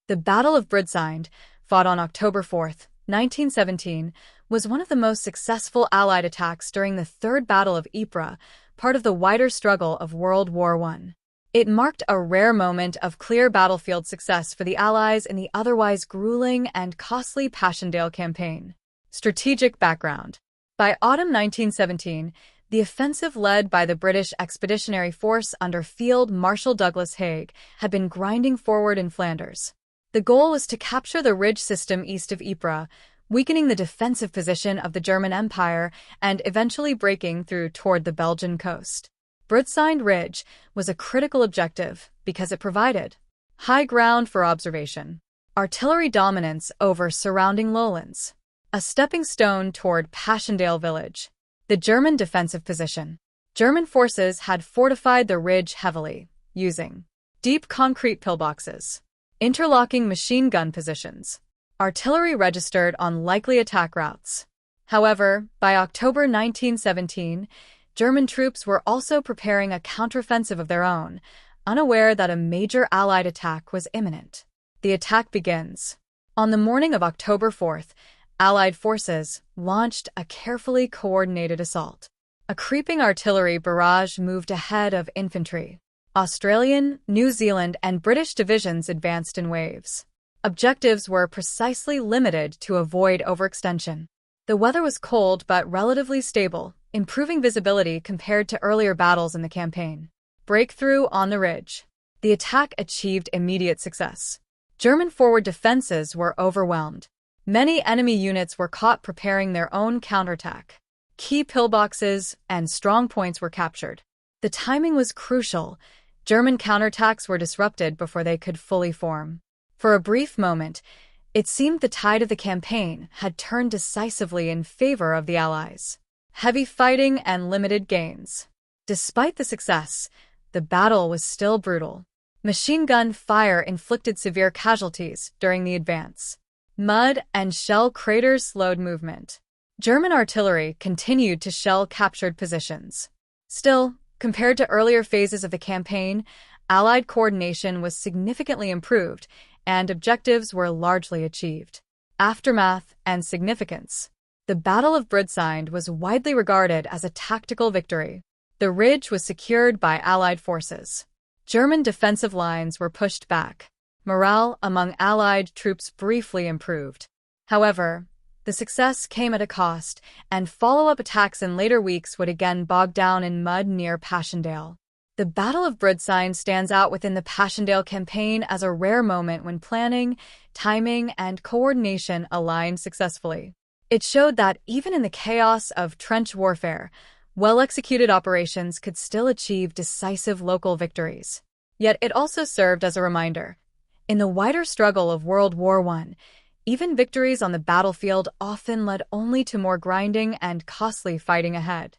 The Battle of Broodseinde, fought on October 4, 1917, was one of the most successful Allied attacks during the Third Battle of Ypres, part of the wider struggle of World War I. It marked a rare moment of clear battlefield success for the Allies in the otherwise grueling and costly Passchendaele Campaign. Strategic background. By autumn 1917, the offensive led by the British Expeditionary Force under Field Marshall Douglas Haig had been grinding forward in Flanders. The goal was to capture the ridge system east of Ypres, weakening the defensive position of the German Empire and eventually breaking through toward the Belgian coast. Broodseinde Ridge was a critical objective because it provided high ground for observation, artillery dominance over surrounding lowlands, a stepping stone toward Passchendaele village. The German defensive position. German forces had fortified the ridge heavily, using deep concrete pillboxes, interlocking machine gun positions. Artillery registered on likely attack routes. However, by October 1917, German troops were also preparing a counteroffensive of their own, unaware that a major Allied attack was imminent. The attack begins. On the morning of October 4th, Allied forces launched a carefully coordinated assault. A creeping artillery barrage moved ahead of infantry. Australian, New Zealand, and British divisions advanced in waves. Objectives were precisely limited to avoid overextension. The weather was cold but relatively stable, improving visibility compared to earlier battles in the campaign. Breakthrough on the ridge. The attack achieved immediate success. German forward defenses were overwhelmed. Many enemy units were caught preparing their own counterattack. Key pillboxes and strong points were captured. The timing was crucial. German counterattacks were disrupted before they could fully form. For a brief moment, it seemed the tide of the campaign had turned decisively in favor of the Allies. Heavy fighting and limited gains. Despite the success, the battle was still brutal. Machine gun fire inflicted severe casualties during the advance. Mud and shell craters slowed movement. German artillery continued to shell captured positions. Still, compared to earlier phases of the campaign, Allied coordination was significantly improved, and objectives were largely achieved. Aftermath and significance. The Battle of Broodseinde was widely regarded as a tactical victory. The ridge was secured by Allied forces. German defensive lines were pushed back. Morale among Allied troops briefly improved. However, the success came at a cost, and follow-up attacks in later weeks would again bog down in mud near Passchendaele. The Battle of Broodseinde stands out within the Passchendaele Campaign as a rare moment when planning, timing, and coordination aligned successfully. It showed that even in the chaos of trench warfare, well-executed operations could still achieve decisive local victories. Yet it also served as a reminder. In the wider struggle of World War I, even victories on the battlefield often led only to more grinding and costly fighting ahead.